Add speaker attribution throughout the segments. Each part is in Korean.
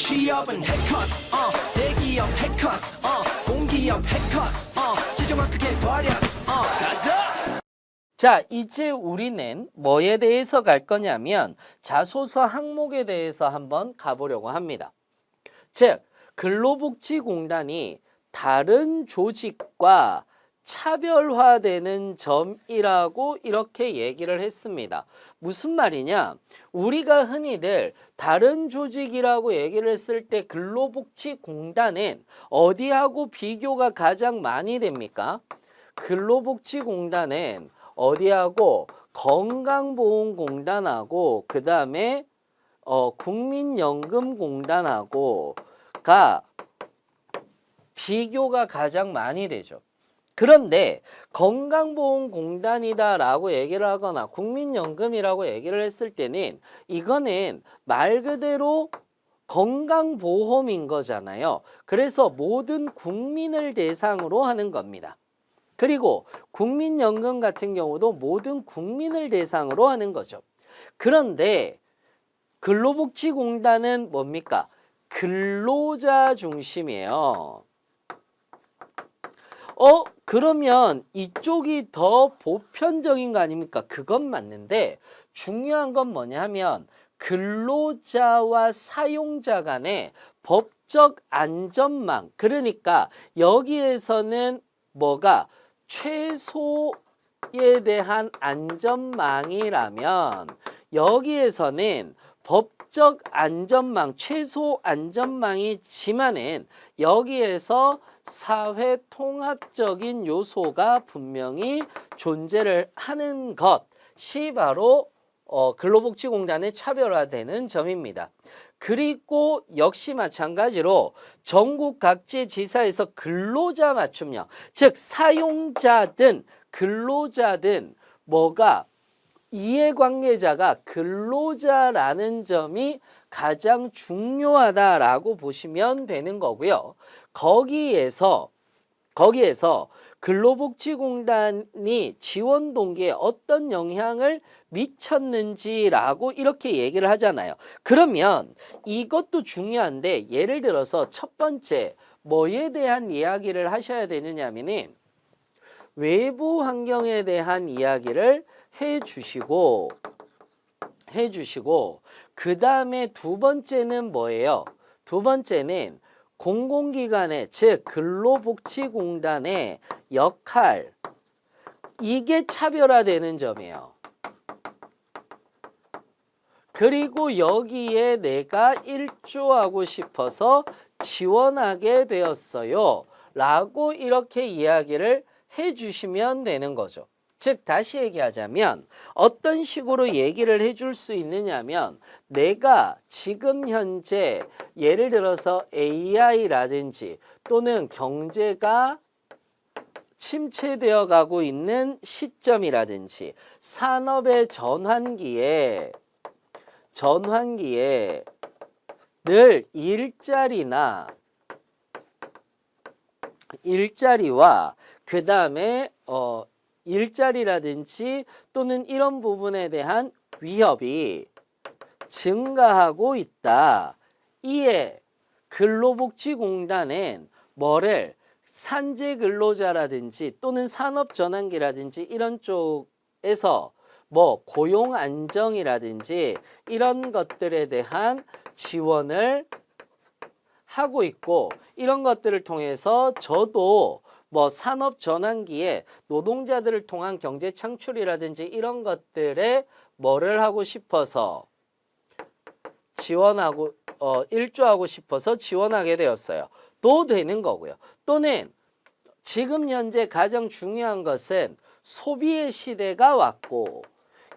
Speaker 1: 취업은 해커스 대기업 해커스 공기업 해커스 지정학하게 버렸어 가자.
Speaker 2: 자, 이제 우리는 뭐에 대해서 갈 거냐면 자소서 항목에 대해서 한번 가보려고 합니다. 즉, 근로복지공단이 다른 조직과 차별화되는 점이라고 이렇게 얘기를 했습니다. 무슨 말이냐? 우리가 흔히들 다른 조직이라고 얘기를 했을 때 근로복지공단은 어디하고 비교가 가장 많이 됩니까? 근로복지공단은 어디하고 건강보험공단하고 그 다음에 국민연금공단하고가 비교가 가장 많이 되죠. 그런데 건강보험공단이다라고 얘기를 하거나 국민연금이라고 얘기를 했을 때는 이거는 말 그대로 건강보험인 거잖아요. 그래서 모든 국민을 대상으로 하는 겁니다. 그리고 국민연금 같은 경우도 모든 국민을 대상으로 하는 거죠. 그런데 근로복지공단은 뭡니까? 근로자 중심이에요. 그러면 이쪽이 더 보편적인 거 아닙니까? 그건 맞는데 중요한 건 뭐냐 하면 근로자와 사용자 간의 법적 안전망, 그러니까 여기에서는 뭐가 최소에 대한 안전망이라면 여기에서는 법적 안전망, 최소 안전망이지만은 여기에서 사회 통합적인 요소가 분명히 존재를 하는 것이 바로 근로복지공단의 차별화되는 점입니다. 그리고 역시 마찬가지로 전국 각지 지사에서 근로자 맞춤형, 즉 사용자든 근로자든 뭐가 이해관계자가 근로자라는 점이 가장 중요하다라고 보시면 되는 거고요. 거기에서 근로복지공단이 지원 동기에 어떤 영향을 미쳤는지라고 이렇게 얘기를 하잖아요. 그러면 이것도 중요한데 예를 들어서 첫 번째 뭐에 대한 이야기를 하셔야 되느냐면은 외부 환경에 대한 이야기를 해주시고 그 다음에 두 번째는 뭐예요? 두 번째는 공공기관의 즉 근로복지공단의 역할, 이게 차별화되는 점이에요. 그리고 여기에 내가 일조하고 싶어서 지원하게 되었어요 라고 이렇게 이야기를 해주시면 되는 거죠. 즉 다시 얘기하자면 어떤 식으로 얘기를 해줄 수 있느냐면 내가 지금 현재 예를 들어서 AI라든지 또는 경제가 침체되어 가고 있는 시점이라든지 산업의 전환기에 늘 일자리와 그 다음에 일자리라든지 또는 이런 부분에 대한 위협이 증가하고 있다. 이에 근로복지공단은 뭐를 산재 근로자라든지 또는 산업전환기라든지 이런 쪽에서 뭐 고용 안정이라든지 이런 것들에 대한 지원을 하고 있고 이런 것들을 통해서 저도 뭐 산업 전환기에 노동자들을 통한 경제 창출이라든지 이런 것들에 뭐를 하고 싶어서 지원하고 일조하고 싶어서 지원하게 되었어요. 또 되는 거고요. 또는 지금 현재 가장 중요한 것은 소비의 시대가 왔고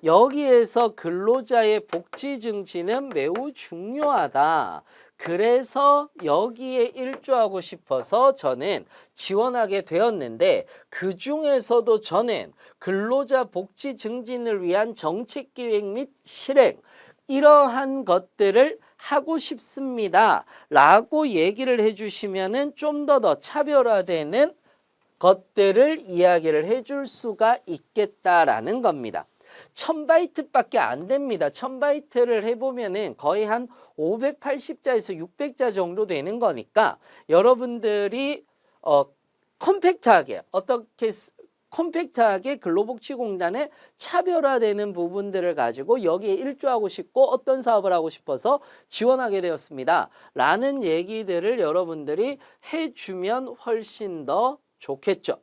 Speaker 2: 여기에서 근로자의 복지 증진은 매우 중요하다. 그래서 여기에 일조하고 싶어서 저는 지원하게 되었는데 그 중에서도 저는 근로자 복지 증진을 위한 정책 기획 및 실행 이러한 것들을 하고 싶습니다 라고 얘기를 해주시면은 좀 더 차별화되는 것들을 이야기를 해줄 수가 있겠다라는 겁니다. 1000바이트밖에 안 됩니다. 1000바이트를 해보면은 거의 한 580자에서 600자 정도 되는 거니까 여러분들이 컴팩트하게 컴팩트하게 근로복지공단의 차별화되는 부분들을 가지고 여기에 일조하고 싶고 어떤 사업을 하고 싶어서 지원하게 되었습니다. 라는 얘기들을 여러분들이 해주면 훨씬 더 좋겠죠.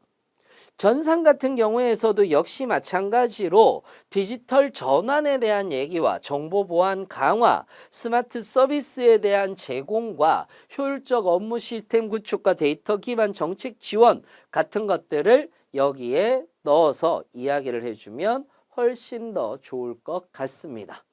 Speaker 2: 전산 같은 경우에서도 역시 마찬가지로 디지털 전환에 대한 얘기와 정보 보안 강화, 스마트 서비스에 대한 제공과 효율적 업무 시스템 구축과 데이터 기반 정책 지원 같은 것들을 여기에 넣어서 이야기를 해주면 훨씬 더 좋을 것 같습니다.